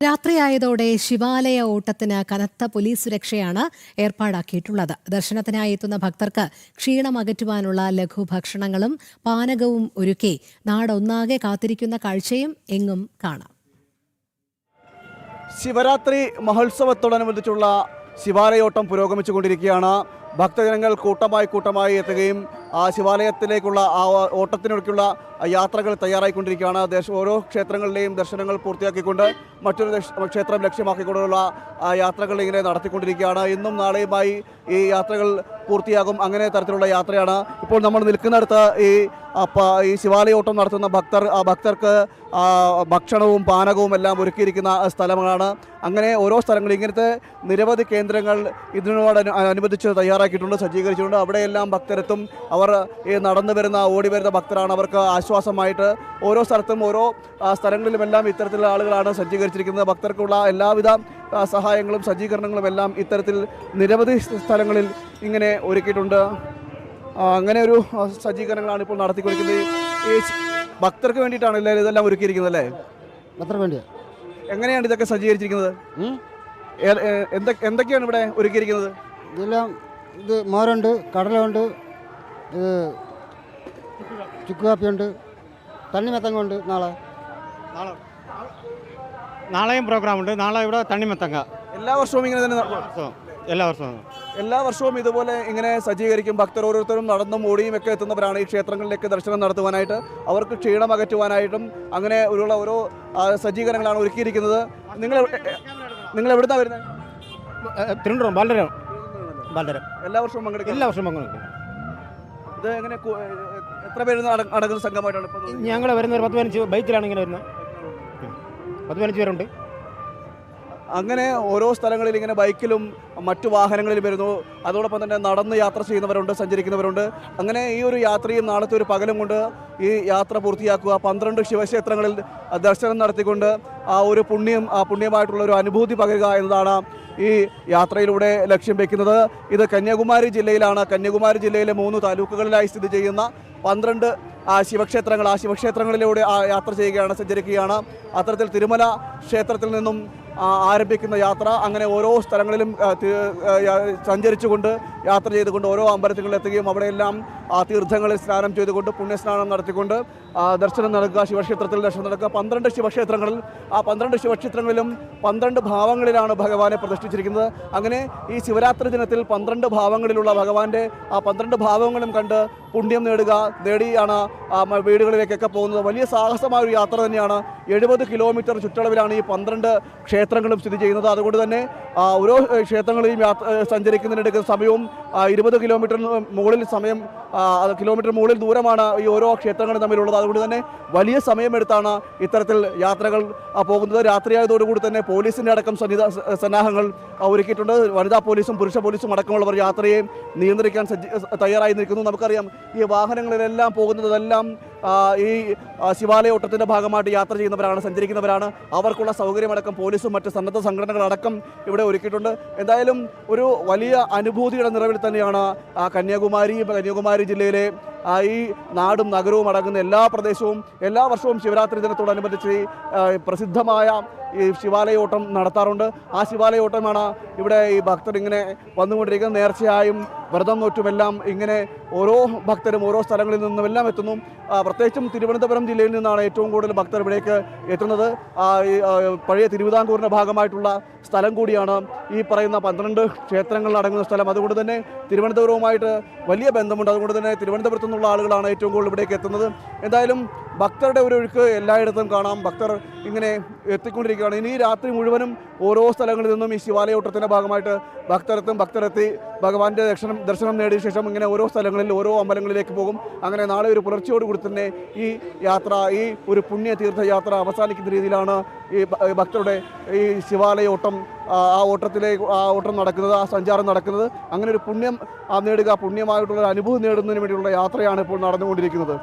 രാത്രിയായതോടെ ശിവാലയ ഓട്ടത്തിന് കനത്ത പോലീസ് സുരക്ഷയാണ് ഏർപ്പാടാക്കിയിട്ടുള്ളത്. ദർശനത്തിനായി എത്തുന്ന ഭക്തർക്ക് ക്ഷീണം അകറ്റുവാനുള്ള ലഘുഭക്ഷണങ്ങളും പാനകവും ഒരുക്കി നാടൊന്നാകെ കാത്തിരിക്കുന്ന കാഴ്ചയും എങ്ങും കാണാം. ശിവരാത്രി മഹോത്സവത്തോടനുബന്ധിച്ചുള്ള ശിവാലയോട്ടം പുരോഗമിച്ചുകൊണ്ടിരിക്കുകയാണ്. ഭക്തജനങ്ങൾ കൂട്ടമായി എത്തുകയും ആ ശിവാലയത്തിലേക്കുള്ള ആ ഓട്ടത്തിനൊക്കെയുള്ള യാത്രകൾ തയ്യാറായിക്കൊണ്ടിരിക്കുകയാണ്. ഓരോ ക്ഷേത്രങ്ങളിലെയും ദർശനങ്ങൾ പൂർത്തിയാക്കിക്കൊണ്ട് മറ്റൊരു ക്ഷേത്രം ലക്ഷ്യമാക്കിക്കൊണ്ടുള്ള യാത്രകൾ ഇങ്ങനെ നടത്തിക്കൊണ്ടിരിക്കുകയാണ്. ഇന്നും നാളെയുമായി ഈ യാത്രകൾ പൂർത്തിയാകും. അങ്ങനെ തരത്തിലുള്ള യാത്രയാണ് ഇപ്പോൾ നമ്മൾ നിൽക്കുന്നിടത്ത്. ഈ ശിവാലയോട്ടം നടത്തുന്ന ഭക്തർക്ക് ഭക്ഷണവും പാനകവും എല്ലാം ഒരുക്കിയിരിക്കുന്ന സ്ഥലങ്ങളാണ്. അങ്ങനെ ഓരോ സ്ഥലങ്ങളും ഇങ്ങനത്തെ നിരവധി കേന്ദ്രങ്ങൾ ഇതിനോടനുബന്ധിച്ച് തയ്യാറാക്കിയിട്ടുണ്ട്, സജ്ജീകരിച്ചിട്ടുണ്ട്. അവിടെയെല്ലാം ഭക്തരെത്തും. അവർ ഈ നടന്നു വരുന്ന ഓടി വരുന്ന ഭക്തരാണ്. അവർക്ക് ആശ്വാസമായിട്ട് ഓരോ സ്ഥലത്തും ഓരോ സ്ഥലങ്ങളിലുമെല്ലാം ഇത്തരത്തിലുള്ള ആളുകളാണ് സജ്ജീകരിച്ചിരിക്കുന്നത്. ഭക്തർക്കുള്ള എല്ലാവിധ സഹായങ്ങളും സജ്ജീകരണങ്ങളും എല്ലാം ഇത്തരത്തിൽ നിരവധി സ്ഥലങ്ങളിൽ ഇങ്ങനെ ഒരുക്കിയിട്ടുണ്ട്. അങ്ങനെ ഒരു സജ്ജീകരണങ്ങളാണ് ഇപ്പോൾ നടത്തിക്കൊണ്ടിരിക്കുന്നത്. ഈ ഭക്തർക്ക് വേണ്ടിയിട്ടാണ് ഇതെല്ലാം ഒരുക്കിയിരിക്കുന്നത് അല്ലേ? ഭക്തർക്ക് വേണ്ടിയാണ്. എങ്ങനെയാണ് ഇതൊക്കെ സജ്ജീകരിച്ചിരിക്കുന്നത്? എന്തൊക്കെയാണ് ഇവിടെ ഒരുക്കിയിരിക്കുന്നത്? ഇതെല്ലാം ഇത് മോരുണ്ട്, കടലുണ്ട്, ചുക്ക് കാപ്പിയുണ്ട്, തണ്ണിമത്തങ്ങുണ്ട്. നാളെയും പ്രോഗ്രാമുണ്ട്. നാളെ ഇവിടെ തണ്ണിമത്തങ്ങ. എല്ലാ വർഷവും ഇങ്ങനെ തന്നെ? എല്ലാ വർഷവും ഇതുപോലെ ഇങ്ങനെ സജ്ജീകരിക്കും. ഭക്തർ ഓരോരുത്തരും നടന്നും ഓടിയും ഒക്കെ എത്തുന്നവരാണ് ഈ ക്ഷേത്രങ്ങളിലേക്ക് ദർശനം നടത്തുവാനായിട്ട്. അവർക്ക് ക്ഷീണം അകറ്റുവാനായിട്ടും അങ്ങനെ ഉള്ള ഓരോ സജ്ജീകരണങ്ങളാണ് ഒരുക്കിയിരിക്കുന്നത്. നിങ്ങൾ എവിടുന്നാണ് വരുന്നത്? തിരുവനന്തപുരം ബാലരം. എല്ലാ വർഷവും പങ്കെടുക്കും? എല്ലാ വർഷവും പങ്കെടുക്കും. ഇത് എങ്ങനെ എത്ര പേര് അടങ്ങുന്ന സംഘമായിട്ടാണ് ഇപ്പോൾ? ഞങ്ങൾ വരുന്ന ഒരു 10-15 ബൈക്കിലാണ് ഇങ്ങനെ വരുന്നത്. 10-15 പേരുണ്ട്. അങ്ങനെ ഓരോ സ്ഥലങ്ങളിൽ ഇങ്ങനെ ബൈക്കിലും മറ്റു വാഹനങ്ങളിലും വരുന്നു. അതോടൊപ്പം തന്നെ നടന്ന് യാത്ര ചെയ്യുന്നവരുണ്ട്, സഞ്ചരിക്കുന്നവരുണ്ട്. അങ്ങനെ ഈ ഒരു യാത്രയും നാളത്തെ ഒരു പകലും കൊണ്ട് ഈ യാത്ര പൂർത്തിയാക്കുക. 12 ശിവക്ഷേത്രങ്ങളിൽ ദർശനം നടത്തിക്കൊണ്ട് ആ ഒരു പുണ്യമായിട്ടുള്ള ഒരു അനുഭൂതി പകരുക എന്നതാണ് ഈ യാത്രയിലൂടെ ലക്ഷ്യം വയ്ക്കുന്നത്. ഇത് കന്യാകുമാരി ജില്ലയിലാണ്. കന്യാകുമാരി ജില്ലയിലെ 3 താലൂക്കുകളിലായി സ്ഥിതി ചെയ്യുന്ന 12 ശിവക്ഷേത്രങ്ങൾ. ആ ശിവക്ഷേത്രങ്ങളിലൂടെ യാത്ര ചെയ്യുകയാണ്, സഞ്ചരിക്കുകയാണ്. അത്തരത്തിൽ തിരുമല ക്ഷേത്രത്തിൽ നിന്നും ആരംഭിക്കുന്ന യാത്ര അങ്ങനെ ഓരോ സ്ഥലങ്ങളിലും സഞ്ചരിച്ചുകൊണ്ട് യാത്ര ചെയ്തുകൊണ്ട് ഓരോ അമ്പലത്തിങ്ങളിൽ എത്തുകയും അവിടെയെല്ലാം തീർത്ഥങ്ങളിൽ സ്നാനം ചെയ്തുകൊണ്ട് പുണ്യസ്നാനം നടത്തിക്കൊണ്ട് ദർശനം നടക്കുക. ശിവക്ഷേത്രത്തിൽ ദർശനം നടക്കുക. 12 ശിവക്ഷേത്രങ്ങളിൽ 12 ശിവക്ഷേത്രങ്ങളിലും 12 ഭാവങ്ങളിലാണ് ഭഗവാനെ പ്രതിഷ്ഠിച്ചിരിക്കുന്നത്. അങ്ങനെ ഈ ശിവരാത്രി ദിനത്തിൽ 12 ഭാവങ്ങളിലുള്ള ഭഗവാന്റെ 12 ഭാവങ്ങളും കണ്ട് പുണ്യം നേടിയാണ് വീടുകളിലേക്കൊക്കെ പോകുന്നത്. വലിയ സാഹസമായ ഒരു യാത്ര തന്നെയാണ്. 70 കിലോമീറ്റർ ചുറ്റളവിലാണ് ഈ 12 ക്ഷേത്രങ്ങളും സ്ഥിതി ചെയ്യുന്നത്. അതുകൊണ്ട് തന്നെ ഓരോ ക്ഷേത്രങ്ങളെയും സഞ്ചരിക്കുന്നതിനെടുക്കുന്ന സമയവും 20 കിലോമീറ്ററിന് മുകളിൽ ദൂരമാണ് ഈ ഓരോ ക്ഷേത്രങ്ങളും തമ്മിലുള്ളത്. അതുകൊണ്ട് തന്നെ വലിയ സമയമെടുത്താണ് ഇത്തരത്തിൽ യാത്രകൾ പോകുന്നത്. രാത്രിയായതോടുകൂടി തന്നെ പോലീസിൻ്റെ അടക്കം സന്നാഹങ്ങൾ ഒരുക്കിയിട്ടുണ്ട്. വനിതാ പോലീസും പുരുഷ പോലീസും അടക്കമുള്ളവർ യാത്രയെ നിയന്ത്രിക്കാൻ തയ്യാറായി നിൽക്കുന്നു. നമുക്കറിയാം ഈ വാഹനങ്ങളിലെല്ലാം പോകുന്നതെല്ലാം ഈ ശിവാലയോട്ടത്തിൻ്റെ ഭാഗമായിട്ട് യാത്ര ചെയ്യുന്നവരാണ്, സഞ്ചരിക്കുന്നവരാണ്. അവർക്കുള്ള സൗകര്യമടക്കം പോലീസും മറ്റ് സന്നദ്ധ സംഘടനകളടക്കം ഇവിടെ ഒരുക്കിയിട്ടുണ്ട്. എന്തായാലും ഒരു വലിയ അനുഭൂതിയുടെ നിറവിൽ തന്നെയാണ് കന്യാകുമാരി ജില്ലയിലെ ഈ നാടും നഗരവും അടങ്ങുന്ന എല്ലാ പ്രദേശവും എല്ലാ വർഷവും ശിവരാത്രി ദിനത്തോടനുബന്ധിച്ച് പ്രസിദ്ധമായ ഈ ശിവാലയോട്ടം നടത്താറുണ്ട്. ആ ശിവാലയോട്ടമാണ് ഇവിടെ ഈ ഭക്തർ ഇങ്ങനെ വന്നുകൊണ്ടിരിക്കുന്നത്. നേർച്ചയായും വ്രതം നോറ്റുമെല്ലാം ഇങ്ങനെ ഓരോ ഭക്തരും ഓരോ സ്ഥലങ്ങളിൽ നിന്നുമെല്ലാം എത്തുന്നു. പ്രത്യേകിച്ചും തിരുവനന്തപുരം ജില്ലയിൽ നിന്നാണ് ഏറ്റവും കൂടുതൽ ഭക്തർ ഇവിടേക്ക് എത്തുന്നത്. പഴയ തിരുവിതാംകൂറിൻ്റെ ഭാഗമായിട്ടുള്ള സ്ഥലം കൂടിയാണ് ഈ പറയുന്ന 12 ക്ഷേത്രങ്ങളിൽ അടങ്ങുന്ന സ്ഥലം. അതുകൊണ്ട് തന്നെ തിരുവനന്തപുരവുമായിട്ട് വലിയ ബന്ധമുണ്ട്. അതുകൊണ്ട് തന്നെ തിരുവനന്തപുരത്തു നിന്നുള്ള ആളുകളാണ് ഏറ്റവും കൂടുതൽ ഇവിടേക്ക് എത്തുന്നത്. എന്തായാലും ഭക്തരുടെ ഒരു ഒഴുക്ക് എല്ലായിടത്തും കാണാം. ഭക്തർ ഇങ്ങനെ എത്തിക്കൊണ്ടിരിക്കുകയാണ്. ഇനി രാത്രി മുഴുവനും ഓരോ സ്ഥലങ്ങളിൽ നിന്നും ഈ ശിവാലയോട്ടത്തിൻ്റെ ഭാഗമായിട്ട് ഭക്തരെത്തി ഭഗവാന്റെ ദർശനം നേടിയ ശേഷം ഇങ്ങനെ ഓരോ സ്ഥലങ്ങളിൽ ഓരോ അമ്പലങ്ങളിലേക്ക് പോകും. അങ്ങനെ നാളെ ഒരു പുലർച്ചയോടുകൂടി തന്നെ ഈ യാത്ര, ഈ ഒരു പുണ്യതീർത്ഥയാത്ര അവസാനിക്കുന്ന രീതിയിലാണ് ഈ ഭക്തരുടെ ഈ ശിവാലയോട്ടം ഓട്ടം നടക്കുന്നത്, ആ സഞ്ചാരം നടക്കുന്നത്. അങ്ങനെ ഒരു പുണ്യം നേടുക, പുണ്യമായിട്ടുള്ള അനുഭവം നേടുന്നതിന് വേണ്ടിയുള്ള യാത്രയാണ് ഇപ്പോൾ നടന്നുകൊണ്ടിരിക്കുന്നത്.